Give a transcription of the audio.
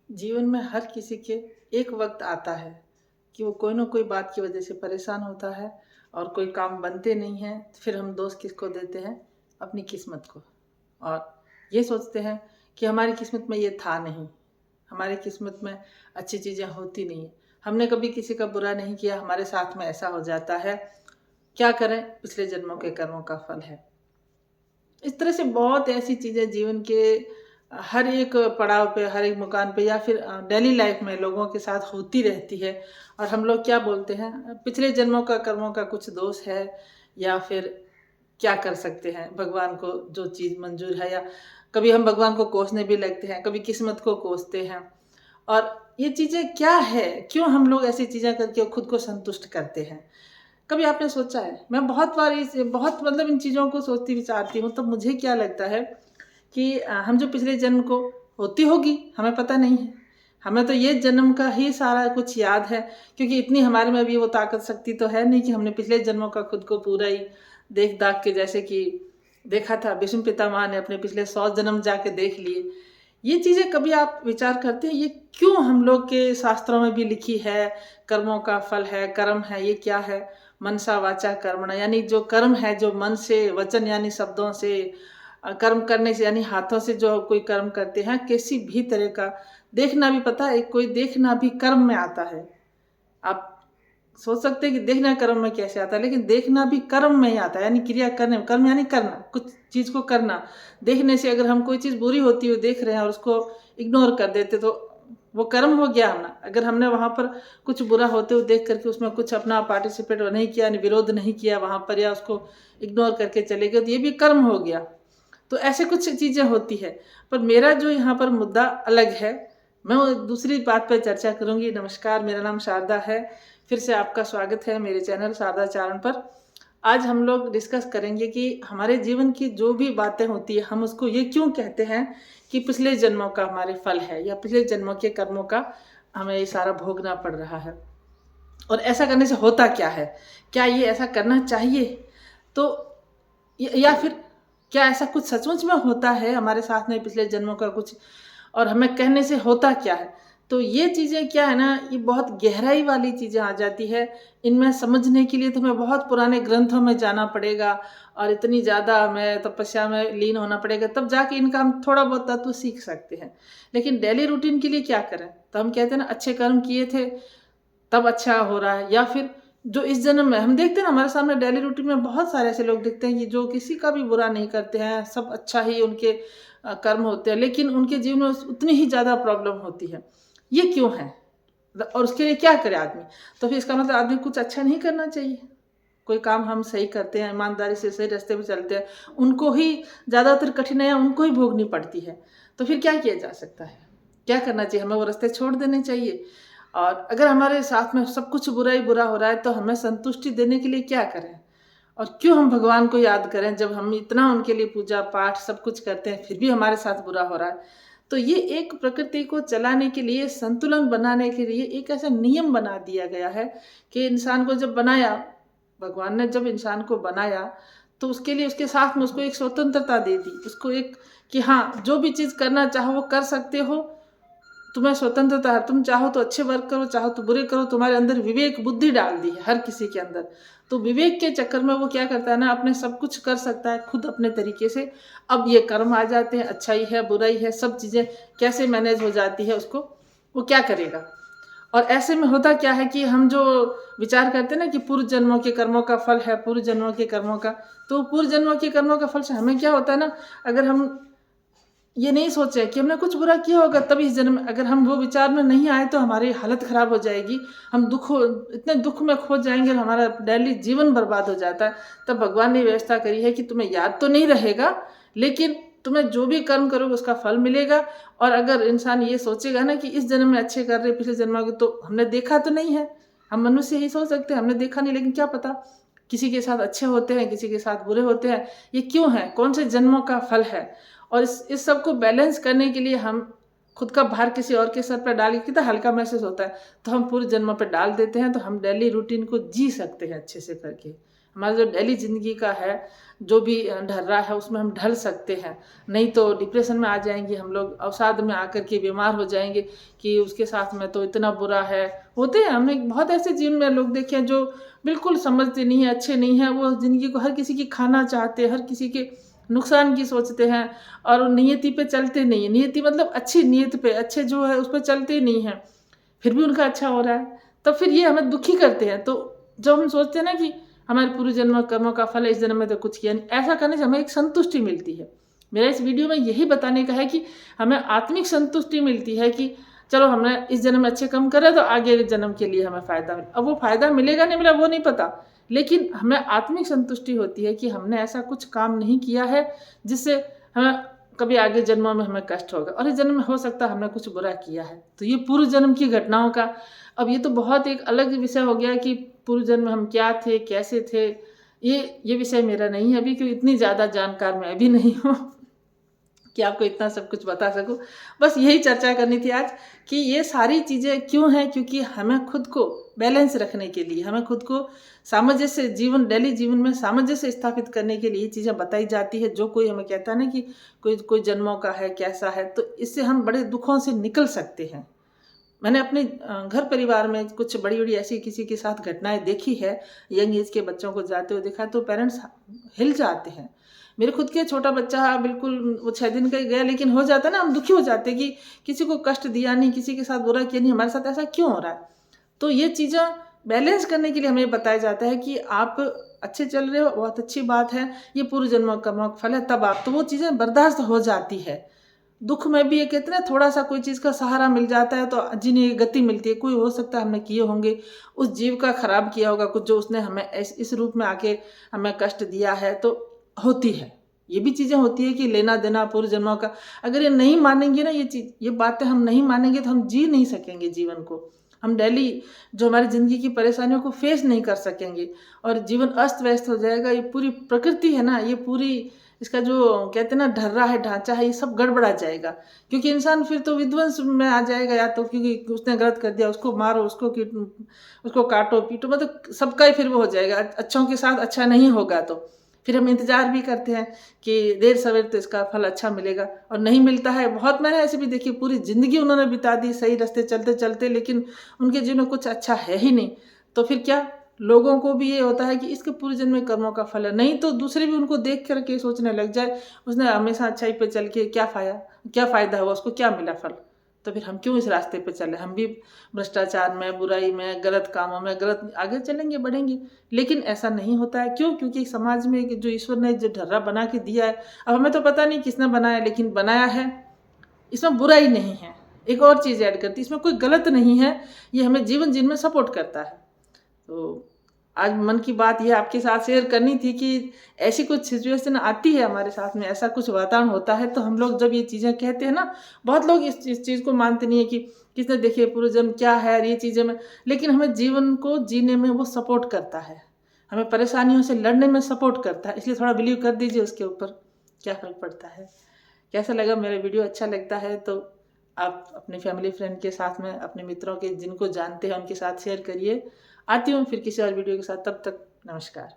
जीवन में हर किसी के एक वक्त आता है कि वो कोई ना कोई बात की वजह से परेशान होता है और कोई काम बनते नहीं हैं। तो फिर हम दोष किसको देते हैं? अपनी किस्मत को। और ये सोचते हैं कि हमारी किस्मत में ये था नहीं, हमारी किस्मत में अच्छी चीज़ें होती नहीं हैं, हमने कभी किसी का बुरा नहीं किया, हमारे साथ में ऐसा हो जाता है। क्या करें? पिछले जन्मों के कर्मों का फल है। इस तरह से बहुत ऐसी चीज़ें जीवन के हर एक पड़ाव पे, हर एक मुकाम पे, या फिर डेली लाइफ में लोगों के साथ होती रहती है। और हम लोग क्या बोलते हैं? पिछले जन्मों का कर्मों का कुछ दोष है, या फिर क्या कर सकते हैं, भगवान को जो चीज़ मंजूर है। या कभी हम भगवान को कोसने भी लगते हैं, कभी किस्मत को कोसते हैं। और ये चीज़ें क्या है? क्यों हम लोग ऐसी चीज़ें करके खुद को संतुष्ट करते हैं? कभी आपने सोचा है? मैं बहुत बार इस बहुत मतलब इन चीज़ों को सोचती विचारती हूँ, तो मुझे क्या लगता है कि हम जो पिछले जन्म को होती होगी, हमें पता नहीं है। हमें तो ये जन्म का ही सारा कुछ याद है, क्योंकि इतनी हमारे में भी वो ताकत शक्ति तो है नहीं कि हमने पिछले जन्मों का खुद को पूरा ही देख दाख के, जैसे कि देखा था भीष्म पितामह ने अपने पिछले 100 जन्म जाके देख लिए। ये चीज़ें कभी आप विचार करते हैं, ये क्यों हम लोग के शास्त्रों में भी लिखी है? कर्मों का फल है, कर्म है, ये क्या है? मनसा वाचा कर्मणा, यानी जो कर्म है, जो मन से, वचन यानी शब्दों से, कर्म करने से यानी हाथों से जो कोई कर्म करते हैं, किसी भी तरह का देखना भी, पता है कोई देखना भी कर्म में आता है। आप सोच सकते हैं कि देखना कर्म में कैसे आता है, लेकिन देखना भी कर्म में ही आता है, यानी क्रिया करने, कर्म यानी करना, कुछ चीज़ को करना। देखने से अगर हम कोई चीज़ बुरी होती हुई देख रहे हैं और उसको इग्नोर कर देते, तो वो कर्म हो गया हमने। अगर हमने वहाँ पर कुछ बुरा होते हुए देख करके उसमें कुछ अपना पार्टिसिपेट नहीं किया, यानी विरोध नहीं किया वहाँ पर, या उसको इग्नोर करके चले गए, तो ये भी कर्म हो गया। तो ऐसे कुछ चीज़ें होती है। पर मेरा जो यहाँ पर मुद्दा अलग है, मैं वो दूसरी बात पर चर्चा करूँगी। नमस्कार, मेरा नाम शारदा है। फिर से आपका स्वागत है मेरे चैनल शारदा चारण पर। आज हम लोग डिस्कस करेंगे कि हमारे जीवन की जो भी बातें होती है, हम उसको ये क्यों कहते हैं कि पिछले जन्मों का हमारे फल है, या पिछले जन्मों के कर्मों का हमें ये सारा भोगना पड़ रहा है। और ऐसा करने से होता क्या है? क्या ये ऐसा करना चाहिए? तो या फिर क्या ऐसा कुछ सचमुच में होता है हमारे साथ में पिछले जन्मों का कुछ, और हमें कहने से होता क्या है? तो ये चीज़ें क्या है ना, ये बहुत गहराई वाली चीज़ें आ जाती है। इनमें समझने के लिए तो हमें बहुत पुराने ग्रंथों में जाना पड़ेगा, और इतनी ज़्यादा हमें तपस्या में लीन होना पड़ेगा, तब जाके इनका हम थोड़ा बहुत तत्व सीख सकते हैं। लेकिन डेली रूटीन के लिए क्या करें? तो हम कहते हैं ना, अच्छे कर्म किए थे तब अच्छा हो रहा है। या फिर जो इस जन्म में हम देखते हैं ना, हमारे सामने डेली रूटीन में बहुत सारे ऐसे लोग दिखते हैं कि जो किसी का भी बुरा नहीं करते हैं, सब अच्छा ही उनके कर्म होते हैं, लेकिन उनके जीवन में उतनी ही ज़्यादा प्रॉब्लम होती है। ये क्यों है? और उसके लिए क्या करे आदमी? तो फिर इसका मतलब आदमी कुछ अच्छा नहीं करना चाहिए। कोई काम हम सही करते हैं, ईमानदारी से सही रास्ते पे चलते हैं, उनको ही ज़्यादातर कठिनाइयाँ उनको ही भोगनी पड़ती है। तो फिर क्या किया जा सकता है? क्या करना चाहिए? हमें वो रास्ते छोड़ देने चाहिए। और अगर हमारे साथ में सब कुछ बुरा ही बुरा हो रहा है, तो हमें संतुष्टि देने के लिए क्या करें? और क्यों हम भगवान को याद करें, जब हम इतना उनके लिए पूजा पाठ सब कुछ करते हैं, फिर भी हमारे साथ बुरा हो रहा है? तो ये एक प्रकृति को चलाने के लिए, संतुलन बनाने के लिए एक ऐसा नियम बना दिया गया है कि इंसान को जब बनाया, भगवान ने जब इंसान को बनाया, तो उसके लिए उसके साथ में उसको एक स्वतंत्रता दे दी। उसको एक कि हाँ, जो भी चीज़ करना चाहो वो कर सकते हो, तुम्हें स्वतंत्रता है, तुम चाहो तो अच्छे वर्क करो, चाहो तो बुरे करो। तुम्हारे अंदर विवेक बुद्धि डाल दी है हर किसी के अंदर। तो विवेक के चक्कर में वो क्या करता है ना, अपने सब कुछ कर सकता है खुद अपने तरीके से। अब ये कर्म आ जाते हैं, अच्छाई है बुराई है, सब चीज़ें कैसे मैनेज हो जाती है, उसको वो क्या करेगा। और ऐसे में होता क्या है कि हम जो विचार करते हैं ना कि पूर्व जन्मों के कर्मों का फल है, पूर्व जन्मों के कर्मों का, तो पूर्व जन्मों के कर्मों का फल से हमें क्या होता है ना, अगर हम ये नहीं सोचे कि हमने कुछ बुरा किया होगा तब इस जन्म में, अगर हम वो विचार में नहीं आए तो हमारी हालत खराब हो जाएगी। हम इतने दुख में खो जाएंगे और हमारा डेली जीवन बर्बाद हो जाता है। तब भगवान ने व्यवस्था करी है कि तुम्हें याद तो नहीं रहेगा, लेकिन तुम्हें जो भी कर्म करोगे उसका फल मिलेगा। और अगर इंसान ये सोचेगा ना कि इस जन्म में अच्छे कर रहे, पिछले जन्म में तो हमने देखा तो नहीं है, हम मनुष्य ही सोच सकते हैं हमने देखा नहीं, लेकिन क्या पता किसी के साथ अच्छे होते हैं, किसी के साथ बुरे होते हैं। ये क्यों है? कौन से जन्मों का फल है? और इस सब को बैलेंस करने के लिए हम खुद का भार किसी और के सर पर डाल के, कितना हल्का महसूस होता है, तो हम पूरे जन्म पर डाल देते हैं, तो हम डेली रूटीन को जी सकते हैं अच्छे से करके। हमारा जो डेली ज़िंदगी का है, जो भी ढर्रा है उसमें हम ढल सकते हैं। नहीं तो डिप्रेशन में आ जाएंगे हम लोग, अवसाद में आकर के बीमार हो जाएंगे कि उसके साथ में तो इतना बुरा है। होते हैं, हमने बहुत ऐसे जीवन में लोग देखे हैं जो बिल्कुल समझते नहीं हैं, अच्छे नहीं हैं, वो ज़िंदगी को हर किसी की खाना चाहते हैं, हर किसी के नुकसान की सोचते हैं और नियति पे चलते नहीं हैं। नियति मतलब अच्छी नीयत पे, अच्छे जो है उस पर चलते नहीं हैं, फिर भी उनका अच्छा हो रहा है, तो फिर ये हमें दुखी करते हैं। तो जब हम सोचते हैं ना कि हमारे पूर्व जन्म कर्मों का फल इस जन्म में तो कुछ किया नहीं, ऐसा करने से हमें एक संतुष्टि मिलती है। मेरा इस वीडियो में यही बताने का है कि हमें आत्मिक संतुष्टि मिलती है कि चलो हमने इस जन्म में अच्छे कर्म करे तो आगे के जन्म के लिए हमें फ़ायदा मिले। अब वो फ़ायदा मिलेगा नहीं मिला वो नहीं पता, लेकिन हमें आत्मिक संतुष्टि होती है कि हमने ऐसा कुछ काम नहीं किया है जिससे हमें कभी आगे जन्मों में हमें कष्ट होगा, और इस जन्म में हो सकता है हमने कुछ बुरा किया है। तो ये पूर्व जन्म की घटनाओं का, अब ये तो बहुत एक अलग विषय हो गया कि पूर्व जन्म में हम क्या थे, कैसे थे, ये विषय मेरा नहीं है अभी, क्योंकि इतनी ज़्यादा जानकार मैं अभी नहीं हूँ कि आपको इतना सब कुछ बता सकूं। बस यही चर्चा करनी थी आज कि ये सारी चीज़ें क्यों हैं, क्योंकि हमें खुद को बैलेंस रखने के लिए, हमें खुद को सामंजस्य जीवन, डेली जीवन में सामंजस्य स्थापित करने के लिए ये चीज़ें बताई जाती है। जो कोई हमें कहता है ना कि कोई जन्मों का है, कैसा है, तो इससे हम बड़े दुखों से निकल सकते हैं। मैंने अपने घर परिवार में कुछ बड़ी बड़ी ऐसी किसी के साथ घटनाएं देखी है, यंग एज के बच्चों को जाते हुए देखा, तो पेरेंट्स हिल जाते हैं। मेरे खुद के छोटा बच्चा बिल्कुल वो 6 दिन का ही गया, लेकिन हो जाता है ना, हम दुखी हो जाते हैं कि किसी को कष्ट दिया नहीं, किसी के साथ बुरा किया नहीं, हमारे साथ ऐसा क्यों हो रहा है। तो ये चीज़ें बैलेंस करने के लिए हमें बताया जाता है कि आप अच्छे चल रहे हो, बहुत अच्छी बात है, ये पूर्व जन्मों का फल है, तब आप तो वो चीज़ें बर्दाश्त हो जाती है। दुख में भी ये कहते हैं थोड़ा सा कोई चीज़ का सहारा मिल जाता है तो जिन्हें गति मिलती है। कोई हो सकता है हमने किए होंगे, उस जीव का खराब किया होगा कुछ, जो उसने हमें इस रूप में आके हमें कष्ट दिया है, तो होती है। ये भी चीज़ें होती है कि लेना देना पूर्व जन्मों का, अगर ये नहीं मानेंगे ना, ये बातें हम नहीं मानेंगे तो हम जी नहीं सकेंगे जीवन को। हम डेली जो हमारी ज़िंदगी की परेशानियों को फेस नहीं कर सकेंगे और जीवन अस्त व्यस्त हो जाएगा। ये पूरी प्रकृति है ना, ये पूरी इसका जो कहते हैं ना ढर्रा है, ढांचा है, ये सब गड़बड़ा जाएगा। क्योंकि इंसान फिर तो विध्वंस में आ जाएगा, या तो क्योंकि उसने गलत कर दिया, उसको मारो, उसको काटो पीटो, मतलब सबका ही फिर वो हो जाएगा। अच्छों के साथ अच्छा नहीं होगा तो फिर हम इंतज़ार भी करते हैं कि देर सवेर तो इसका फल अच्छा मिलेगा, और नहीं मिलता है। बहुत मैंने ऐसे भी देखी, पूरी ज़िंदगी उन्होंने बिता दी सही रास्ते चलते चलते, लेकिन उनके जीवन में कुछ अच्छा है ही नहीं। तो फिर क्या, लोगों को भी ये होता है कि इसके पूर्व जन्म में कर्मों का फल है, नहीं तो दूसरे भी उनको देख करके सोचने लग जाए उसने हमेशा अच्छाई पे चल के क्या फ़ायदा हुआ, उसको क्या मिला फल, तो फिर हम क्यों इस रास्ते पे चले, हम भी भ्रष्टाचार में, बुराई में, गलत कामों में, गलत आगे चलेंगे, बढ़ेंगे। लेकिन ऐसा नहीं होता है। क्यों? क्योंकि समाज में जो ईश्वर ने जो ढर्रा बना के दिया है, अब हमें तो पता नहीं किसने बनाया, लेकिन बनाया है, इसमें बुराई नहीं है। एक और चीज़ ऐड करती, इसमें कोई गलत नहीं है, ये हमें जीवन जीने में सपोर्ट करता है। तो आज मन की बात ये आपके साथ शेयर करनी थी कि ऐसी कुछ सिचुएशन आती है हमारे साथ में, ऐसा कुछ वातावरण होता है, तो हम लोग जब ये चीज़ें कहते हैं ना, बहुत लोग इस चीज़ को मानते नहीं है कि किसने देखे पूर्व जन्म क्या है, ये चीज़ें में, लेकिन हमें जीवन को जीने में वो सपोर्ट करता है, हमें परेशानियों से लड़ने में सपोर्ट करता है। इसलिए थोड़ा बिलीव कर दीजिए उसके ऊपर, क्या फ़र्क पड़ता है। कैसा लगा मेरा वीडियो? अच्छा लगता है तो आप अपने फैमिली फ्रेंड के साथ में, अपने मित्रों के जिनको जानते हैं उनके साथ शेयर करिए। आती हूँ फिर किसी और वीडियो के साथ, तब तक नमस्कार।